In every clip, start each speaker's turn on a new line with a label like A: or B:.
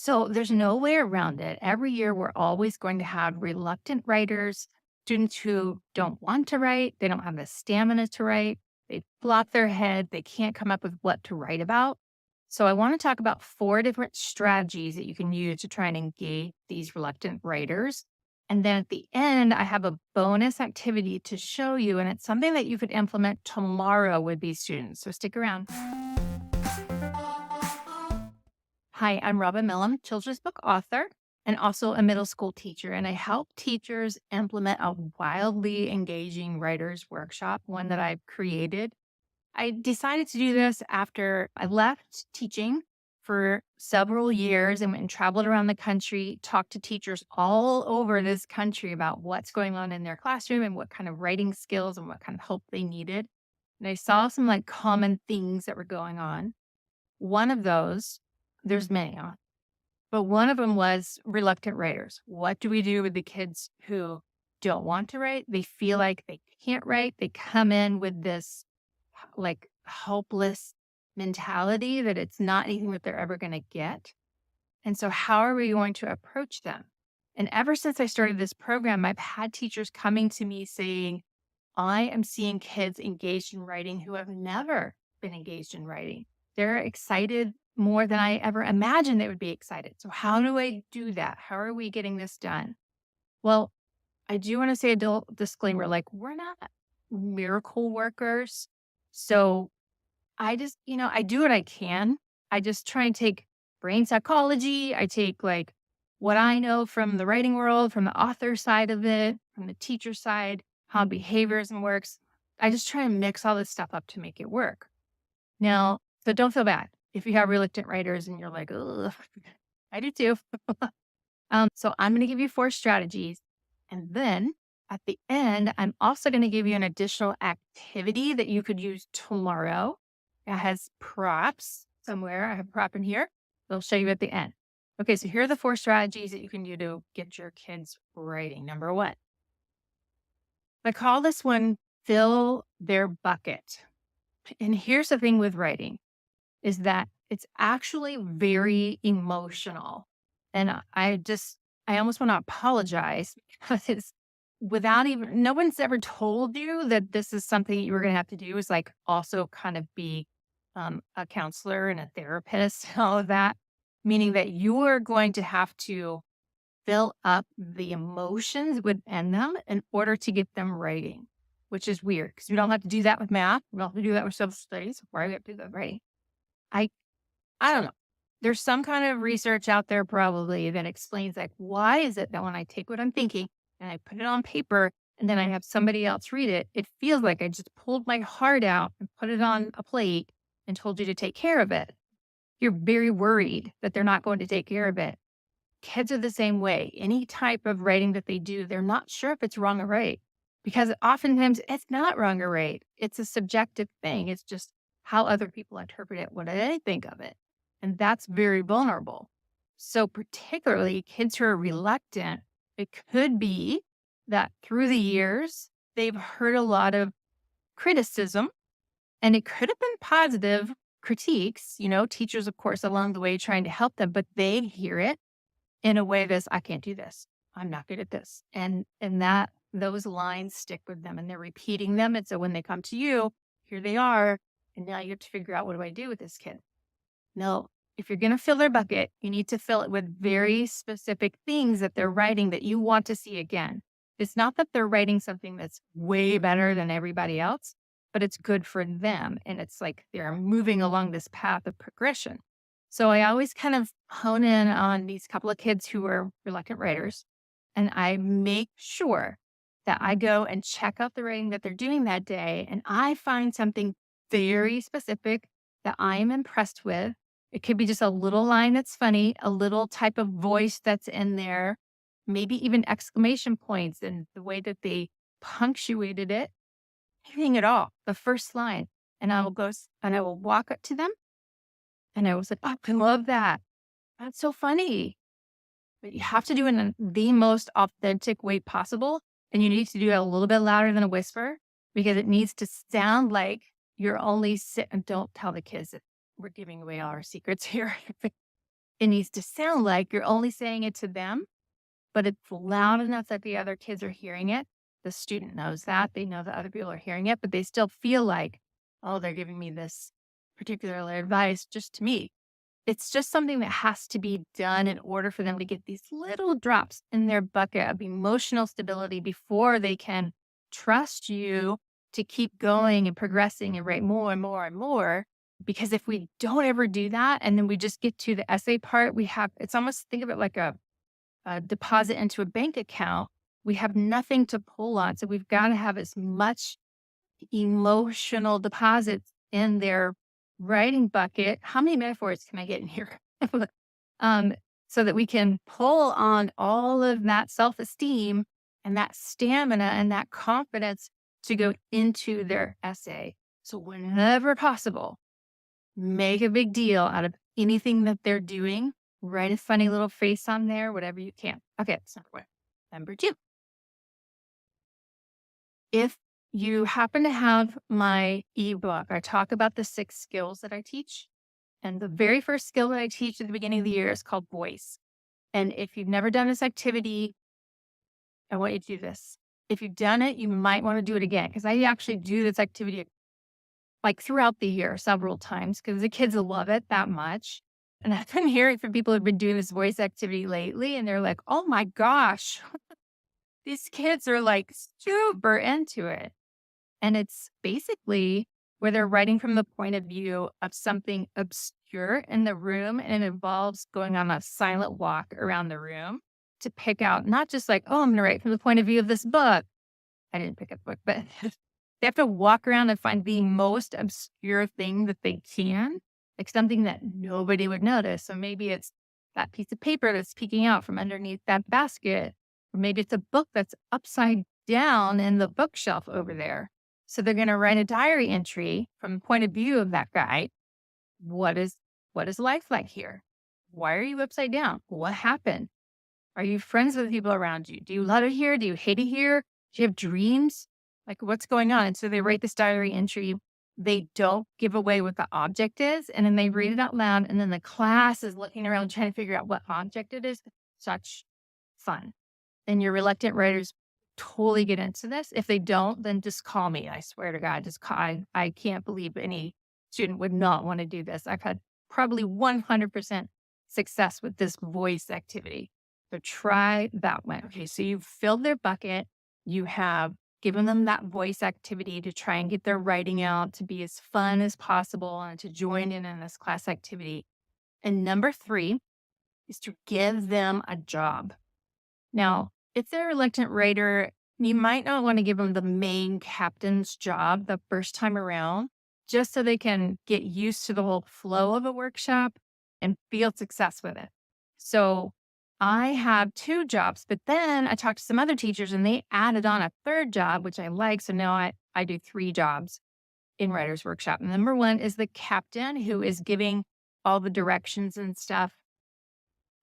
A: So there's no way around it. Every year, we're always going to have reluctant writers, students who don't want to write, they don't have the stamina to write, they flop their head, they can't come up with what to write about. So I want to talk about four different strategies that you can use to try and engage these reluctant writers. And then at the end, I have a bonus activity to show you, and it's something that you could implement tomorrow with these students. So stick around. Hi, I'm Robin Millum, children's book author and also a middle school teacher. And I help teachers implement a wildly engaging writers workshop, one that I've created. I decided to do this after I left teaching for several years and went and traveled around the country, talked to teachers all over this country about what's going on in their classroom and what kind of writing skills and what kind of help they needed. And I saw some like common things that were going on. One of those, there's many, but one of them was reluctant writers. What do we do with the kids who don't want to write? They feel like they can't write. They come in with this like hopeless mentality that it's not anything that they're ever going to get. And so, how are we going to approach them? And ever since I started this program, I've had teachers coming to me saying, I am seeing kids engaged in writing who have never been engaged in writing. They're excited more than I ever imagined they would be excited. So, how do I do that? How are we getting this done? Well, I do want to say a disclaimer like, we're not miracle workers. So, I just, I do what I can. I just try and take brain psychology. I take like what I know from the writing world, from the author side of it, from the teacher side, how behaviorism works. I just try and mix all this stuff up to make it work. Now, so don't feel bad if you have reluctant writers and you're like, oh, I do too. So I'm going to give you four strategies. And then at the end, I'm also going to give you an additional activity that you could use tomorrow. It has props somewhere. I have a prop in here. They'll show you at the end. Okay, so here are the four strategies that you can do to get your kids writing. Number one, I call this one fill their bucket. And here's the thing with writing is that it's actually very emotional. And I almost want to apologize because it's without even, no one's ever told you that this is something you were going to have to do is like also kind of be a counselor and a therapist, all of that, meaning that you are going to have to fill up the emotions within them in order to get them writing, which is weird because we don't have to do that with math. We don't have to do that with social studies. Why do we have to do that with writing? I I don't know. There's some kind of research out there probably that explains like, why is it that when I take what I'm thinking and I put it on paper and then I have somebody else read it, it feels like I just pulled my heart out and put it on a plate and told you to take care of it. You're very worried that they're not going to take care of it. Kids are the same way. Any type of writing that they do, they're not sure if it's wrong or right because oftentimes it's not wrong or right. It's a subjective thing. It's just how other people interpret it. What do they think of it? And that's very vulnerable. So particularly kids who are reluctant, it could be that through the years, they've heard a lot of criticism and it could have been positive critiques, teachers, of course, along the way trying to help them, but they hear it in a way that's, I can't do this. I'm not good at this. And that those lines stick with them and they're repeating them. And so when they come to you, here they are. And now you have to figure out, what do I do with this kid? No, if you're going to fill their bucket, you need to fill it with very specific things that they're writing that you want to see again. It's not that they're writing something that's way better than everybody else, but it's good for them. And it's like they're moving along this path of progression. So I always kind of hone in on these couple of kids who are reluctant writers. And I make sure that I go and check out the writing that they're doing that day. And I find something very specific that I am impressed with. It could be just a little line that's funny, a little type of voice that's in there, maybe even exclamation points and the way that they punctuated it, anything at all, the first line. And I will and I will walk up to them and I was like, oh, I love that. That's so funny. But you have to do it in the most authentic way possible. And you need to do it a little bit louder than a whisper because it needs to sound like you're only and don't tell the kids that we're giving away all our secrets here. It needs to sound like you're only saying it to them, but it's loud enough that the other kids are hearing it. The student knows that. They know that other people are hearing it, but they still feel like, oh, they're giving me this particular advice just to me. It's just something that has to be done in order for them to get these little drops in their bucket of emotional stability before they can trust you to keep going and progressing and write more and more and more. Because if we don't ever do that and then we just get to the essay part, it's almost think of it like a deposit into a bank account. We have nothing to pull on. So we've got to have as much emotional deposits in their writing bucket. How many metaphors can I get in here? um, so that we can pull on all of that self-esteem and that stamina and that confidence to go into their essay. So whenever possible, make a big deal out of anything that they're doing. Write a funny little face on there, whatever you can. Okay, that's number one. Number two, if you happen to have my ebook, I talk about the 6 skills that I teach. And the very first skill that I teach at the beginning of the year is called voice. And if you've never done this activity, I want you to do this. If you've done it, you might want to do it again because I actually do this activity like throughout the year several times because the kids love it that much. And I've been hearing from people who've been doing this voice activity lately, and they're like, oh my gosh, these kids are like super into it. And it's basically where they're writing from the point of view of something obscure in the room, and it involves going on a silent walk around the room to pick out not just like, oh, I'm going to write from the point of view of this book. I didn't pick up the book, but they have to walk around and find the most obscure thing that they can, like something that nobody would notice. So maybe it's that piece of paper that's peeking out from underneath that basket, or maybe it's a book that's upside down in the bookshelf over there. So they're going to write a diary entry from the point of view of that guy. What is life like here? Why are you upside down? What happened? Are you friends with the people around you? Do you love it here? Do you hate it here? Do you have dreams? Like, what's going on? And so they write this diary entry. They don't give away what the object is. And then they read it out loud. And then the class is looking around trying to figure out what object it is. Such fun. And your reluctant writers totally get into this. If they don't, then just call me. I swear to God, just call. I can't believe any student would not want to do this. I've had probably 100% success with this voice activity. So try that one. Okay, so you've filled their bucket. You have given them that voice activity to try and get their writing out to be as fun as possible and to join in this class activity. And number 3 is to give them a job. Now, if they're a reluctant writer, you might not want to give them the main captain's job the first time around, just so they can get used to the whole flow of a workshop and feel success with it. So I have 2 jobs, but then I talked to some other teachers and they added on a 3rd job, which I like. So now I do 3 jobs in Writer's Workshop. Number 1 is the captain who is giving all the directions and stuff.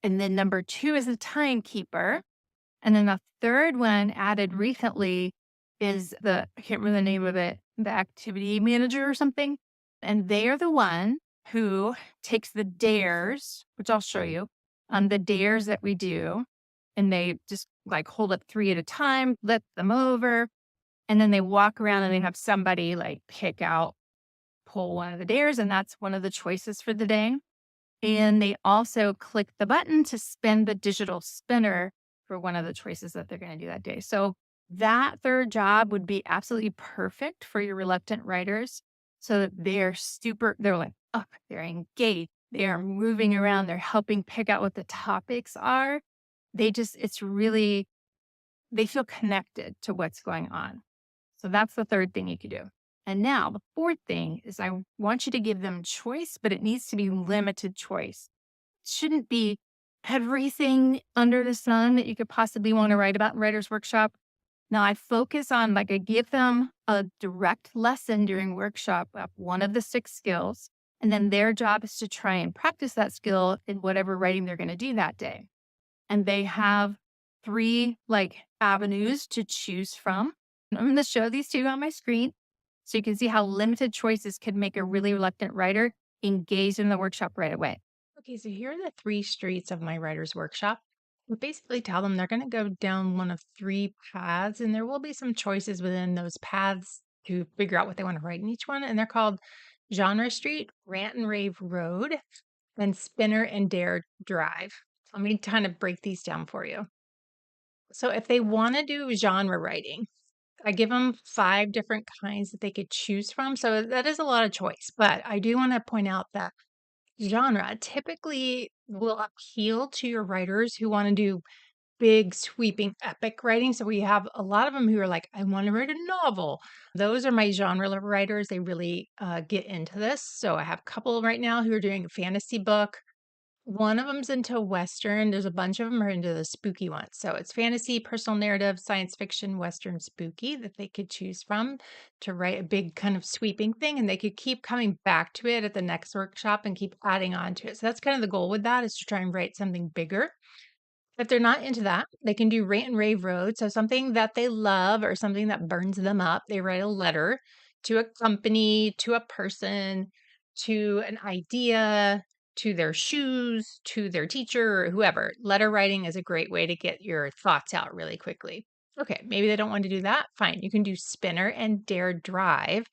A: And then number 2 is the timekeeper. And then the 3rd one added recently is I can't remember the name of it, the activity manager or something. And they are the one who takes the dares, which I'll show you, the dares that we do. And they just like hold up 3 at a time, flip them over. And then they walk around and they have somebody like pull one of the dares. And that's one of the choices for the day. And they also click the button to spin the digital spinner for one of the choices that they're going to do that day. So that 3rd job would be absolutely perfect for your reluctant writers so that they're like, oh, they're engaged. They are moving around. They're helping pick out what the topics are. They feel connected to what's going on. So that's the 3rd thing you could do. And now the 4th thing is I want you to give them choice, but it needs to be limited choice. It shouldn't be everything under the sun that you could possibly want to write about in Writer's Workshop. Now I focus on I give them a direct lesson during workshop of one of the 6 skills. And then their job is to try and practice that skill in whatever writing they're going to do that day. And they have 3 avenues to choose from. I'm going to show these to you on my screen so you can see how limited choices could make a really reluctant writer engage in the workshop right away.
B: Okay, so here are the three streets of my writer's workshop. We basically tell them they're going to go down one of three paths, and there will be some choices within those paths to figure out what they want to write in each one. And they're called Genre Street, Rant and Rave Road, and Spinner and Dare Drive. Let me kind of break these down for you. So, if they want to do genre writing, I give them five different kinds that they could choose from. So, that is a lot of choice. But I do want to point out that genre typically will appeal to your writers who want to do big, sweeping, epic writing. So we have a lot of them who are like, I want to write a novel. Those are my genre writers. They really get into this. So I have a couple right now who are doing a fantasy book. One of them's into Western. There's a bunch of them are into the spooky ones. So it's fantasy, personal narrative, science fiction, Western, spooky that they could choose from to write a big kind of sweeping thing. And they could keep coming back to it at the next workshop and keep adding on to it. So that's kind of the goal with that is to try and write something bigger. If they're not into that, they can do rant and rave road. So something that they love or something that burns them up. They write a letter to a company, to a person, to an idea, to their shoes, to their teacher or whoever. Letter writing is a great way to get your thoughts out really quickly. Okay, maybe they don't want to do that. Fine. You can do spinner and dare drive.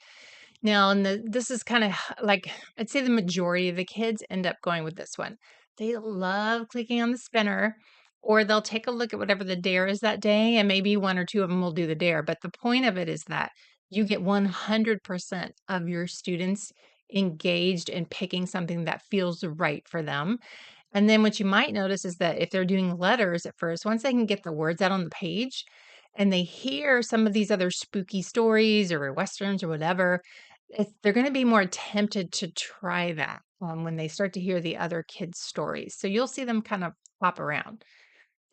B: Now, this is kind of like I'd say the majority of the kids end up going with this one. They love clicking on the spinner, or they'll take a look at whatever the dare is that day, and maybe one or two of them will do the dare. But the point of it is that you get 100% of your students engaged in picking something that feels right for them. And then what you might notice is that if they're doing letters at first, once they can get the words out on the page and they hear some of these other spooky stories or westerns or whatever, they're going to be more tempted to try that when they start to hear the other kids' stories. So you'll see them kind of pop around.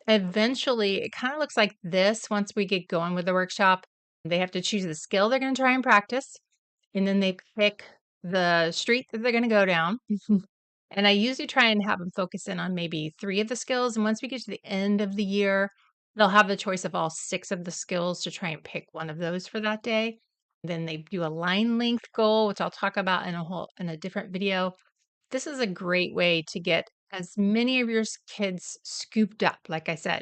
B: Eventually, it kind of looks like this once we get going with the workshop. They have to choose the skill they're going to try and practice, and then they pick the street that they're going to go down. And I usually try and have them focus in on maybe three of the skills. And once we get to the end of the year, they'll have the choice of all six of the skills to try and pick one of those for that day. Then they do a line length goal, which I'll talk about in a different video. This is a great way to get as many of your kids scooped up. Like I said,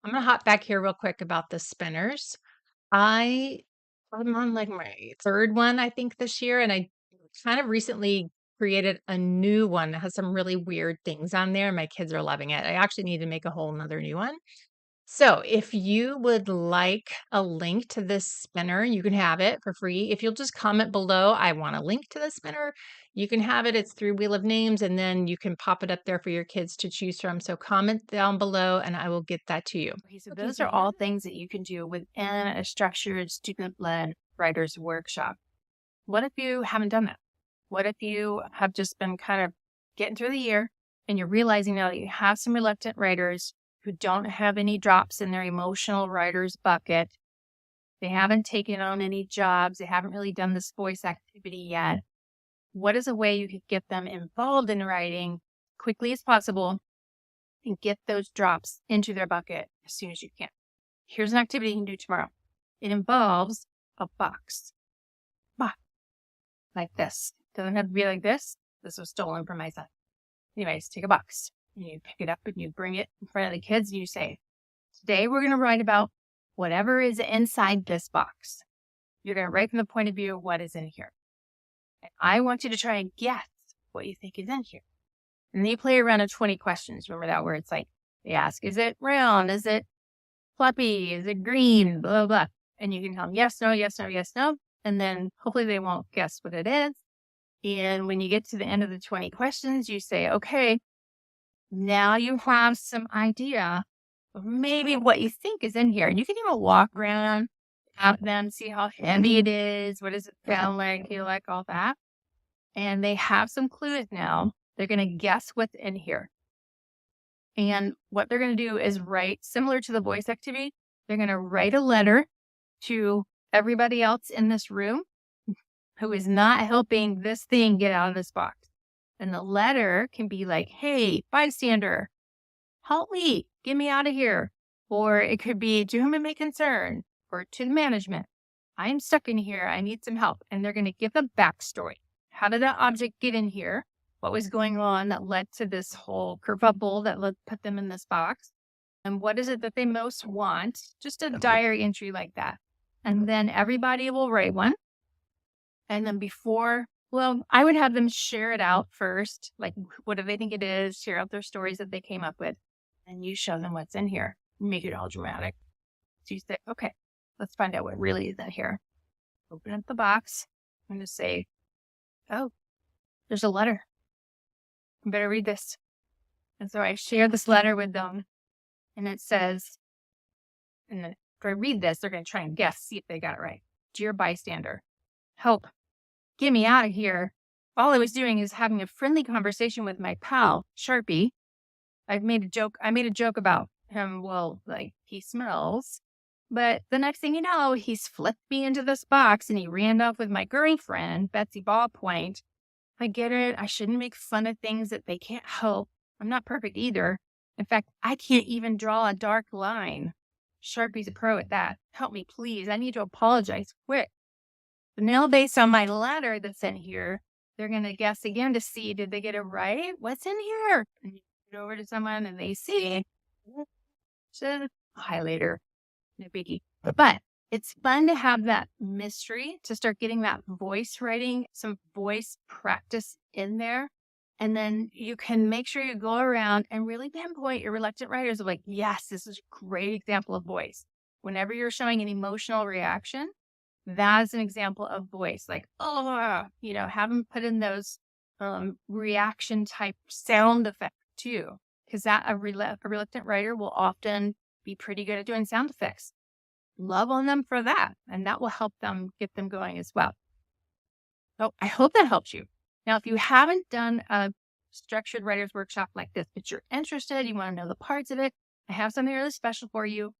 B: I'm going to hop back here real quick about the spinners. I I'm on like my third one, I think, this year, and I kind of recently created a new one that has some really weird things on there. My kids are loving it. I actually need to make a whole nother new one. So if you would like a link to this spinner, you can have it for free. If you'll just comment below, I want a link to the spinner, you can have it. It's through Wheel of Names, and then you can pop it up there for your kids to choose from. So comment down below and I will get that to you.
A: Okay, so
B: Okay,
A: those
B: so
A: are
B: here.
A: all things that you can do within a structured student-led writer's workshop. What if you haven't done that? What if you have just been kind of getting through the year and you're realizing now that you have some reluctant writers who don't have any drops in their emotional writer's bucket? They haven't taken on any jobs. They haven't really done this voice activity yet. What is a way you could get them involved in writing quickly as possible and get those drops into their bucket as soon as you can? Here's an activity you can do tomorrow. It involves a box. Box. Like this. Doesn't have to be like this. This was stolen from my son. Anyways, take a box and you pick it up and you bring it in front of the kids and you say, today we're going to write about whatever is inside this box. You're going to write from the point of view of what is in here. And I want you to try and guess what you think is in here. And then you play around of 20 questions. Remember that where it's like, they ask, is it round? Is it fluffy? Is it green? Blah, blah, blah. And you can tell them yes, no, yes, no, yes, no. And then hopefully they won't guess what it is. And when you get to the end of the 20 questions, you say, okay, now you have some idea of maybe what you think is in here. And you can even walk around, have them see how heavy it is. What does it sound like, feel like, all that. And they have some clues now. They're going to guess what's in here. And what they're going to do is write, similar to the voice activity, they're going to write a letter to everybody else in this room who is not helping this thing get out of this box. And the letter can be like, hey, bystander, help me, get me out of here. Or it could be to whom it may concern, or to the management. I'm stuck in here. I need some help. And they're going to give the backstory. How did that object get in here? what was going on that led to this whole kerfuffle that put them in this box, and what is it that they most want? Just a diary entry like that. And then everybody will write one. And then I would have them share it out first. Like, what do they think it is? Share out their stories that they came up with. And you show them what's in here. Make it all dramatic. So you say, okay, let's find out what really is in here. Open up the box. I'm going to say, oh, there's a letter. You better read this. And so I share this letter with them. And it says, and then if I read this, they're going to try and guess, see if they got it right. Dear bystander, help, get me out of here. All I was doing is having a friendly conversation with my pal, Sharpie. I made a joke about him. Well, like, he smells. But the next thing you know, he's flipped me into this box and he ran off with my girlfriend, Betsy Ballpoint. I get it. I shouldn't make fun of things that they can't help. I'm not perfect either. In fact, I can't even draw a dark line. Sharpie's a pro at that. Help me, please. I need to apologize quick. But now, based on my letter that's in here, they're going to guess again to see, did they get it right? What's in here? And you go over to someone and they see, it's a highlighter. No biggie. But it's fun to have that mystery, to start getting that voice writing, some voice practice in there. And then you can make sure you go around and really pinpoint your reluctant writers of like, yes, this is a great example of voice. Whenever you're showing an emotional reaction, that is an example of voice. Like, oh, have them put in those reaction type sound effects too. Because a reluctant writer will often be pretty good at doing sound effects. Love on them for that. And that will help them get them going as well. So I hope that helps you. Now, if you haven't done a structured writers workshop like this, but you're interested, you want to know the parts of it, I have something really special for you.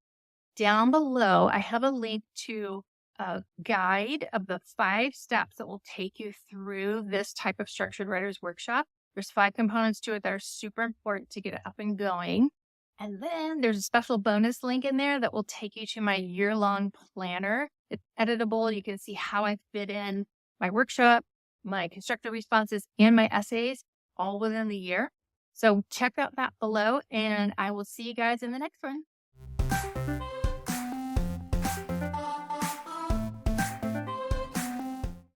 A: Down below, I have a link to a guide of the 5 steps that will take you through this type of structured writers workshop. There's 5 components to it that are super important to get it up and going. And then there's a special bonus link in there that will take you to my year-long planner. It's editable. You can see how I fit in my workshop, my constructive responses, and my essays all within the year. So check out that below, and I will see you guys in the next one.